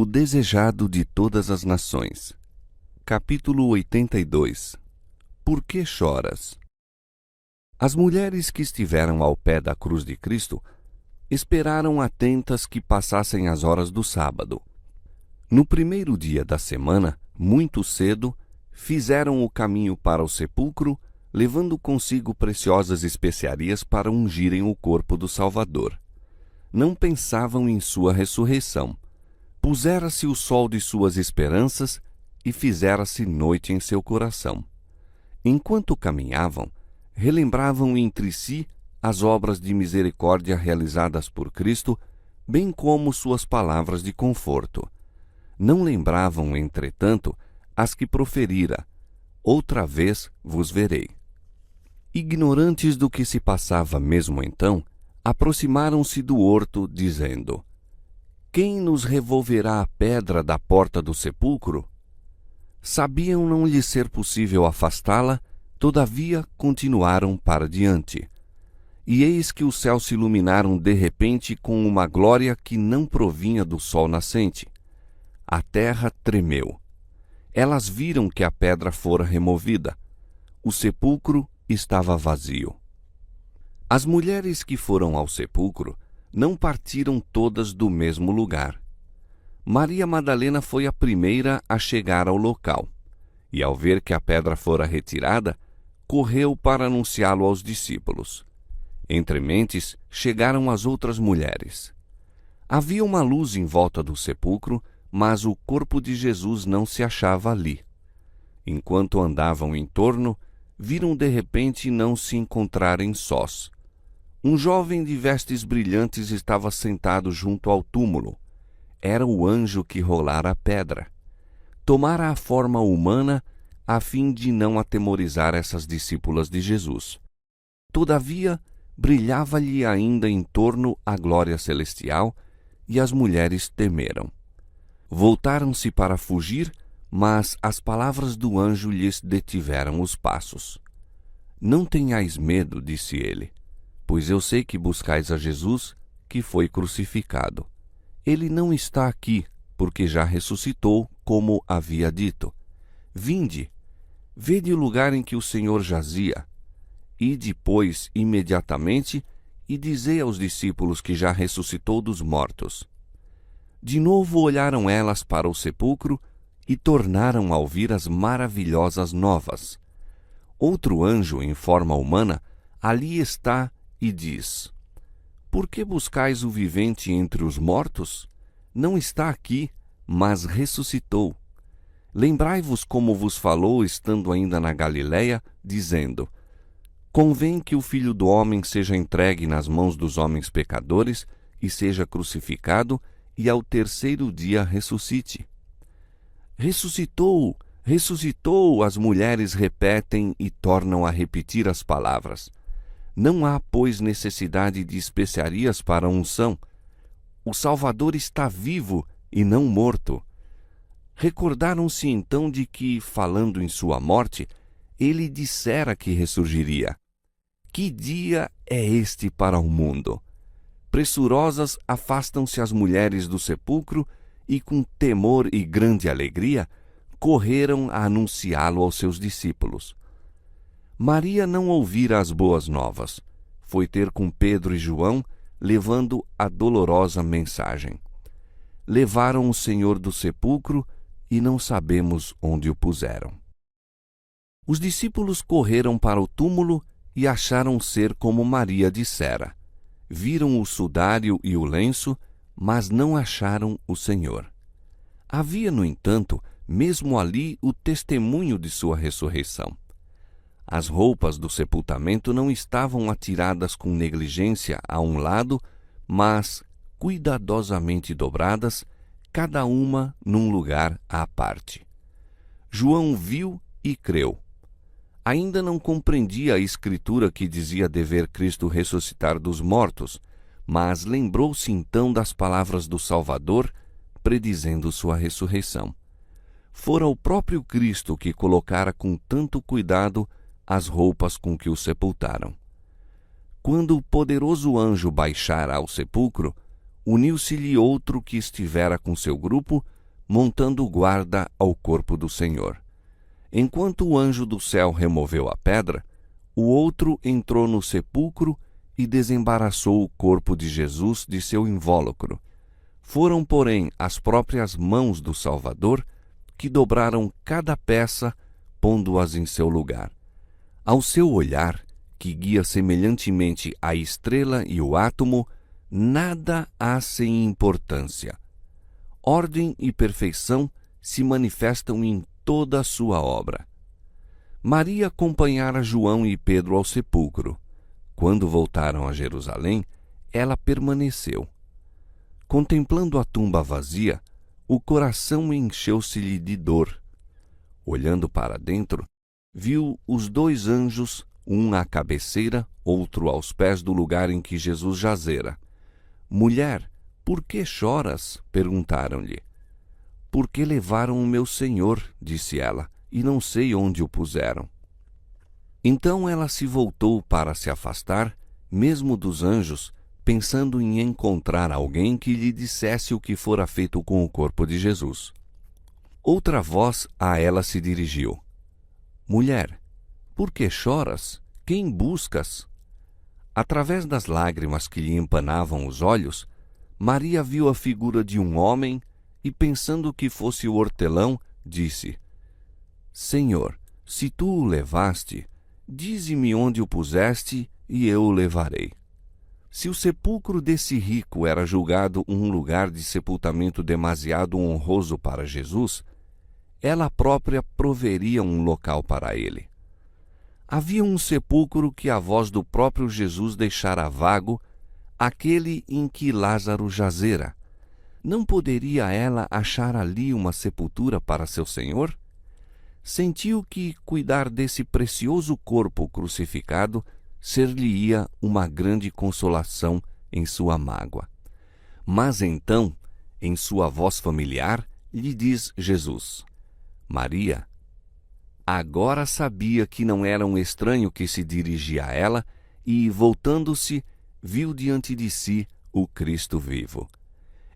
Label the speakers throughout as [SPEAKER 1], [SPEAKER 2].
[SPEAKER 1] O desejado de todas as nações. Capítulo 82. Por que choras? As mulheres que estiveram ao pé da cruz de Cristo esperaram atentas que passassem as horas do sábado. No primeiro dia da semana, muito cedo, fizeram o caminho para o sepulcro, levando consigo preciosas especiarias para ungirem o corpo do Salvador. Não pensavam em sua ressurreição. Pusera-se o sol de suas esperanças e fizera-se noite em seu coração. Enquanto caminhavam, relembravam entre si as obras de misericórdia realizadas por Cristo, bem como suas palavras de conforto. Não lembravam, entretanto, as que proferira: outra vez vos verei. Ignorantes do que se passava mesmo então, aproximaram-se do horto, dizendo: quem nos revolverá a pedra da porta do sepulcro? Sabiam não lhe ser possível afastá-la, todavia continuaram para diante. E eis que os céus se iluminaram de repente com uma glória que não provinha do sol nascente. A terra tremeu. Elas viram que a pedra fora removida. O sepulcro estava vazio. As mulheres que foram ao sepulcro não partiram todas do mesmo lugar. Maria Madalena foi a primeira a chegar ao local, e ao ver que a pedra fora retirada, correu para anunciá-lo aos discípulos. Entre mentes chegaram as outras mulheres. Havia uma luz em volta do sepulcro, mas o corpo de Jesus não se achava ali. Enquanto andavam em torno, viram de repente não se encontrarem sós. Um jovem de vestes brilhantes estava sentado junto ao túmulo. Era o anjo que rolara a pedra. Tomara a forma humana a fim de não atemorizar essas discípulas de Jesus. Todavia, brilhava-lhe ainda em torno a glória celestial, e as mulheres temeram. Voltaram-se para fugir, mas as palavras do anjo lhes detiveram os passos. Não tenhais medo, disse ele, pois eu sei que buscais a Jesus, que foi crucificado. Ele não está aqui, porque já ressuscitou, como havia dito. Vinde, vede o lugar em que o Senhor jazia. Ide, pois, imediatamente, e dizei aos discípulos que já ressuscitou dos mortos. De novo olharam elas para o sepulcro e tornaram a ouvir as maravilhosas novas. Outro anjo, em forma humana, ali está e diz: por que buscais o vivente entre os mortos? Não está aqui, mas ressuscitou. Lembrai-vos como vos falou, estando ainda na Galiléia, dizendo: convém que o Filho do Homem seja entregue nas mãos dos homens pecadores e seja crucificado, e ao terceiro dia ressuscite. Ressuscitou! Ressuscitou! As mulheres repetem e tornam a repetir as palavras. Não há, pois, necessidade de especiarias para a unção. O Salvador está vivo e não morto. Recordaram-se então de que, falando em sua morte, ele dissera que ressurgiria. Que dia é este para o mundo? Pressurosas afastam-se as mulheres do sepulcro e, com temor e grande alegria, correram a anunciá-lo aos seus discípulos. Maria não ouvira as boas novas. Foi ter com Pedro e João, levando a dolorosa mensagem. Levaram o Senhor do sepulcro e não sabemos onde o puseram. Os discípulos correram para o túmulo e acharam ser como Maria dissera. Viram o sudário e o lenço, mas não acharam o Senhor. Havia, no entanto, mesmo ali o testemunho de sua ressurreição. As roupas do sepultamento não estavam atiradas com negligência a um lado, mas cuidadosamente dobradas, cada uma num lugar à parte. João viu e creu. Ainda não compreendia a escritura que dizia dever Cristo ressuscitar dos mortos, mas lembrou-se então das palavras do Salvador, predizendo sua ressurreição. Fora o próprio Cristo que colocara com tanto cuidado as roupas com que o sepultaram. Quando o poderoso anjo baixara ao sepulcro, uniu-se-lhe outro que estivera com seu grupo, montando guarda ao corpo do Senhor. Enquanto o anjo do céu removeu a pedra, o outro entrou no sepulcro e desembaraçou o corpo de Jesus de seu invólucro. Foram, porém, as próprias mãos do Salvador que dobraram cada peça, pondo-as em seu lugar. Ao seu olhar, que guia semelhantemente a estrela e o átomo, nada há sem importância. Ordem e perfeição se manifestam em toda a sua obra. Maria acompanhara João e Pedro ao sepulcro. Quando voltaram a Jerusalém, ela permaneceu. Contemplando a tumba vazia, o coração encheu-se-lhe de dor. Olhando para dentro, viu os 2 anjos, um à cabeceira, outro aos pés do lugar em que Jesus jazera. Mulher, por que choras? Perguntaram-lhe. Porque levaram o meu Senhor, disse ela, e não sei onde o puseram. Então ela se voltou para se afastar, mesmo dos anjos, pensando em encontrar alguém que lhe dissesse o que fora feito com o corpo de Jesus. Outra voz a ela se dirigiu. Mulher, por que choras? Quem buscas? Através das lágrimas que lhe empanavam os olhos, Maria viu a figura de um homem e, pensando que fosse o hortelão, disse: Senhor, se tu o levaste, dize-me onde o puseste e eu o levarei. Se o sepulcro desse rico era julgado um lugar de sepultamento demasiado honroso para Jesus, ela própria proveria um local para ele. Havia um sepulcro que a voz do próprio Jesus deixara vago, aquele em que Lázaro jazera. Não poderia ela achar ali uma sepultura para seu Senhor? Sentiu que cuidar desse precioso corpo crucificado ser-lhe-ia uma grande consolação em sua mágoa. Mas então, em sua voz familiar, lhe diz Jesus: Maria. Agora sabia que não era um estranho que se dirigia a ela e, voltando-se, viu diante de si o Cristo vivo.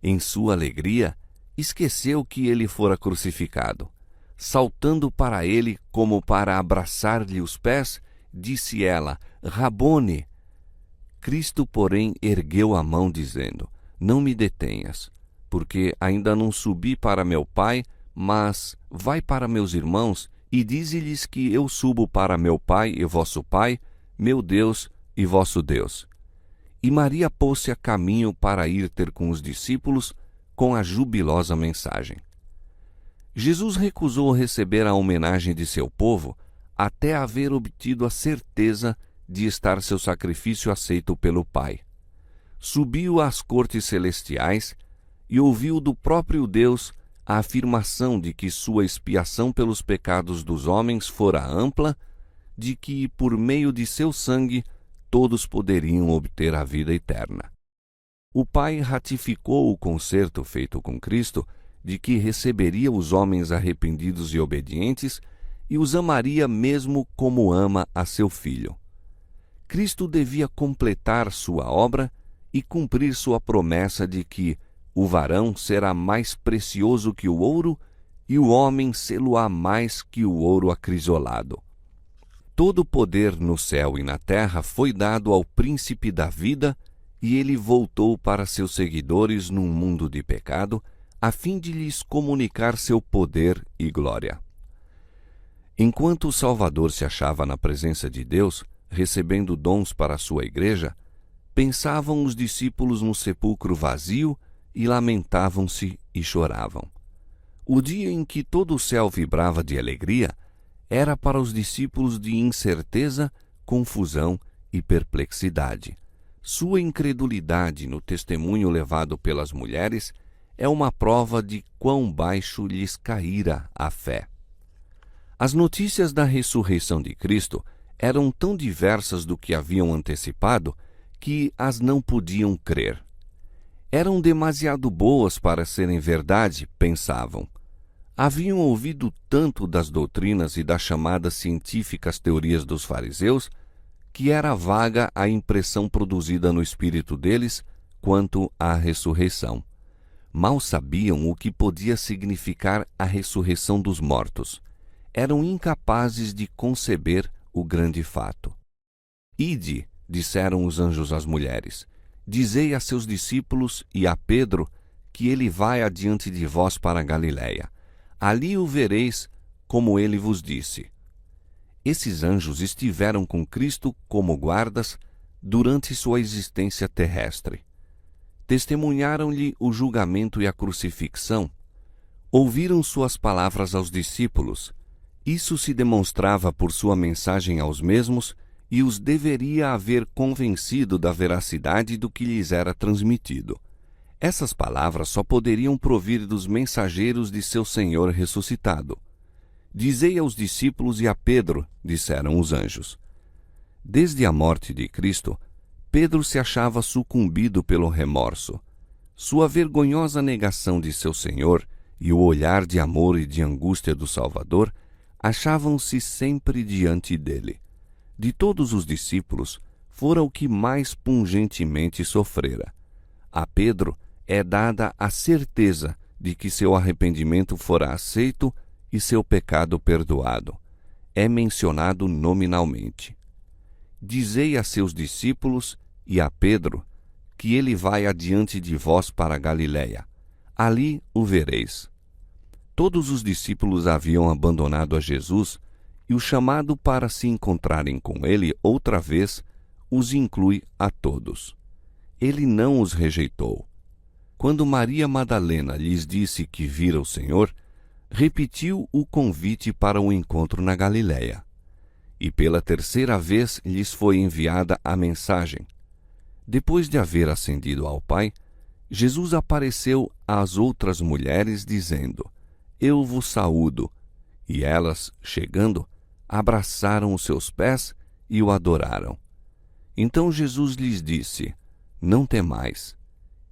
[SPEAKER 1] Em sua alegria, esqueceu que ele fora crucificado. Saltando para ele como para abraçar-lhe os pés, disse ela: Rabone. Cristo, porém, ergueu a mão, dizendo: Não me detenhas, porque ainda não subi para meu Pai, mas vai para meus irmãos e dize-lhes que eu subo para meu Pai e vosso Pai, meu Deus e vosso Deus. E Maria pôs-se a caminho para ir ter com os discípulos com a jubilosa mensagem. Jesus recusou receber a homenagem de seu povo até haver obtido a certeza de estar seu sacrifício aceito pelo Pai. Subiu às cortes celestiais e ouviu do próprio Deus a afirmação de que sua expiação pelos pecados dos homens fora ampla, de que, por meio de seu sangue, todos poderiam obter a vida eterna. O Pai ratificou o concerto feito com Cristo de que receberia os homens arrependidos e obedientes e os amaria mesmo como ama a seu Filho. Cristo devia completar sua obra e cumprir sua promessa de que o varão será mais precioso que o ouro e o homem sê-lo-á mais que o ouro acrisolado. Todo o poder no céu e na terra foi dado ao príncipe da vida e ele voltou para seus seguidores num mundo de pecado, a fim de lhes comunicar seu poder e glória. Enquanto o Salvador se achava na presença de Deus, recebendo dons para a sua igreja, pensavam os discípulos no sepulcro vazio e lamentavam-se e choravam. O dia em que todo o céu vibrava de alegria era para os discípulos de incerteza, confusão e perplexidade. Sua incredulidade no testemunho levado pelas mulheres é uma prova de quão baixo lhes caíra a fé. As notícias da ressurreição de Cristo eram tão diversas do que haviam antecipado que as não podiam crer. Eram demasiado boas para serem verdade, pensavam. Haviam ouvido tanto das doutrinas e das chamadas científicas teorias dos fariseus que era vaga a impressão produzida no espírito deles quanto à ressurreição. Mal sabiam o que podia significar a ressurreição dos mortos. Eram incapazes de conceber o grande fato. Ide, disseram os anjos às mulheres, dizei a seus discípulos e a Pedro que ele vai adiante de vós para a Galiléia. Ali o vereis, como ele vos disse. Esses anjos estiveram com Cristo como guardas durante sua existência terrestre. Testemunharam-lhe o julgamento e a crucifixão. Ouviram suas palavras aos discípulos. Isso se demonstrava por sua mensagem aos mesmos e os deveria haver convencido da veracidade do que lhes era transmitido. Essas palavras só poderiam provir dos mensageiros de seu Senhor ressuscitado. Dizei aos discípulos e a Pedro, disseram os anjos. Desde a morte de Cristo, Pedro se achava sucumbido pelo remorso. Sua vergonhosa negação de seu Senhor e o olhar de amor e de angústia do Salvador achavam-se sempre diante dele. De todos os discípulos, fora o que mais pungentemente sofrera. A Pedro é dada a certeza de que seu arrependimento fora aceito e seu pecado perdoado. É mencionado nominalmente. Dizei a seus discípulos e a Pedro que ele vai adiante de vós para a Galiléia. Ali o vereis. Todos os discípulos haviam abandonado a Jesus e o chamado para se encontrarem com ele outra vez os inclui a todos. Ele não os rejeitou. Quando Maria Madalena lhes disse que vira o Senhor, repetiu o convite para o encontro na Galiléia. E pela terceira vez lhes foi enviada a mensagem. Depois de haver ascendido ao Pai, Jesus apareceu às outras mulheres, dizendo: Eu vos saúdo. E elas, chegando, abraçaram os seus pés e o adoraram. Então Jesus lhes disse: Não temais.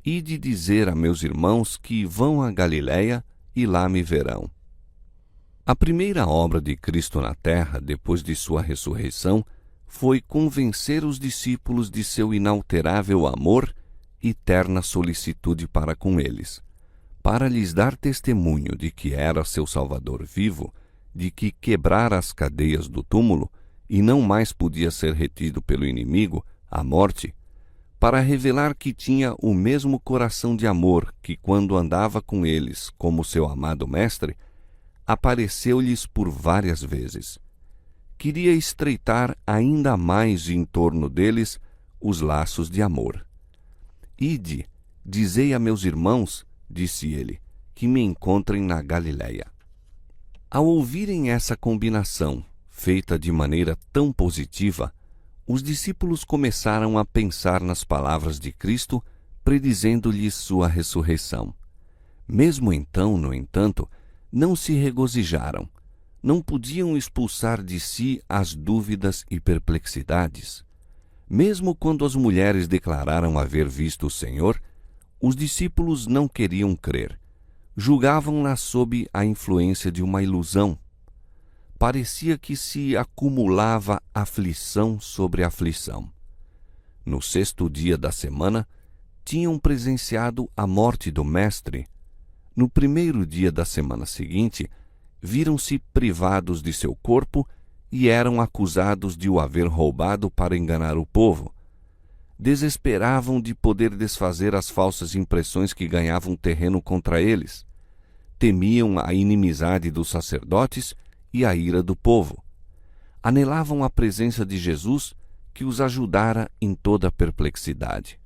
[SPEAKER 1] Ide dizer a meus irmãos que vão à Galiléia e lá me verão. A primeira obra de Cristo na terra, depois de sua ressurreição, foi convencer os discípulos de seu inalterável amor e terna solicitude para com eles, para lhes dar testemunho de que era seu Salvador vivo, de que quebrara as cadeias do túmulo e não mais podia ser retido pelo inimigo, a morte, para revelar que tinha o mesmo coração de amor que, quando andava com eles como seu amado mestre, apareceu-lhes por várias vezes. Queria estreitar ainda mais em torno deles os laços de amor. Ide, dizei a meus irmãos, disse ele, que me encontrem na Galiléia. Ao ouvirem essa combinação, feita de maneira tão positiva, os discípulos começaram a pensar nas palavras de Cristo, predizendo-lhes sua ressurreição. Mesmo então, no entanto, não se regozijaram. Não podiam expulsar de si as dúvidas e perplexidades. Mesmo quando as mulheres declararam haver visto o Senhor, os discípulos não queriam crer. Julgavam-na sob a influência de uma ilusão. Parecia que se acumulava aflição sobre aflição. No sexto dia da semana, tinham presenciado a morte do Mestre. No primeiro dia da semana seguinte, viram-se privados de seu corpo e eram acusados de o haver roubado para enganar o povo. Desesperavam de poder desfazer as falsas impressões que ganhavam terreno contra eles. Temiam a inimizade dos sacerdotes e a ira do povo. Anelavam a presença de Jesus, que os ajudara em toda a perplexidade.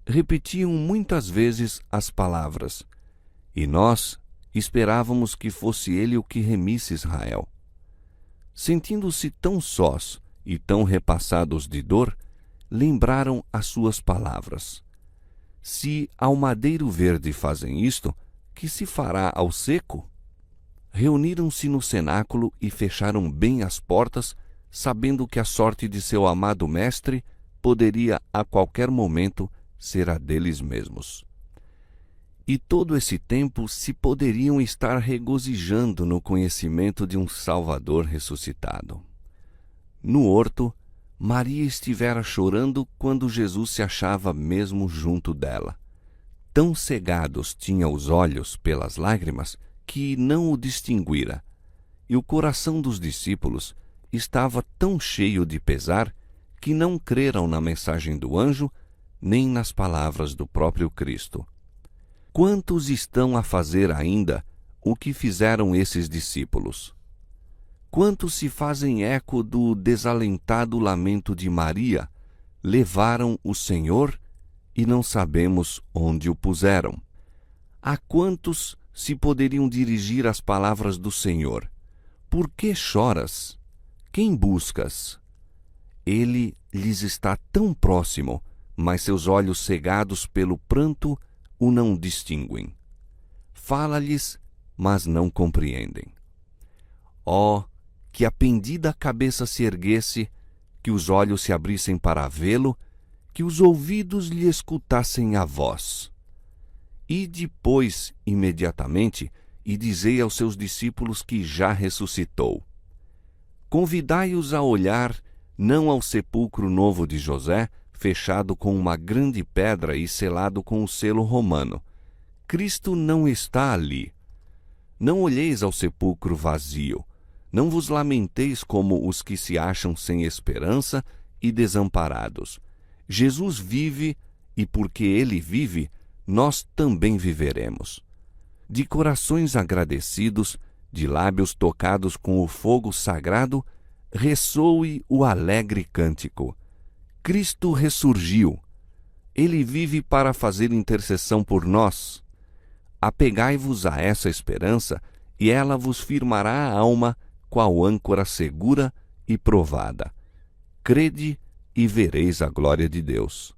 [SPEAKER 1] Repetiam muitas vezes as palavras: E nós esperávamos que fosse ele o que remisse Israel. Sentindo-se tão sós e tão repassados de dor, lembraram as suas palavras: Se ao madeiro verde fazem isto, que se fará ao seco? Reuniram-se no cenáculo e fecharam bem as portas, sabendo que a sorte de seu amado mestre poderia a qualquer momento ser a deles mesmos. E todo esse tempo se poderiam estar regozijando no conhecimento de um Salvador ressuscitado. No horto, Maria estivera chorando quando Jesus se achava mesmo junto dela. Tão cegados tinha os olhos pelas lágrimas que não o distinguira, e o coração dos discípulos estava tão cheio de pesar que não creram na mensagem do anjo nem nas palavras do próprio Cristo. Quantos estão a fazer ainda o que fizeram esses discípulos? Quantos se fazem eco do desalentado lamento de Maria, levaram o Senhor e não sabemos onde o puseram? A quantos se poderiam dirigir as palavras do Senhor? Por que choras? Quem buscas? Ele lhes está tão próximo, mas seus olhos cegados pelo pranto o não distinguem. Fala-lhes, mas não compreendem. Oh, que a pendida cabeça se erguesse, que os olhos se abrissem para vê-lo, que os ouvidos lhe escutassem a voz. E depois, imediatamente, e dizei aos seus discípulos que já ressuscitou. Convidai-os a olhar, não ao sepulcro novo de José, fechado com uma grande pedra e selado com o selo romano. Cristo não está ali. Não olheis ao sepulcro vazio. Não vos lamenteis como os que se acham sem esperança e desamparados. Jesus vive, e porque ele vive, nós também viveremos. De corações agradecidos, de lábios tocados com o fogo sagrado, ressoe o alegre cântico. Cristo ressurgiu. Ele vive para fazer intercessão por nós. Apegai-vos a essa esperança, e ela vos firmará a alma qual âncora segura e provada. Crede e vereis a glória de Deus.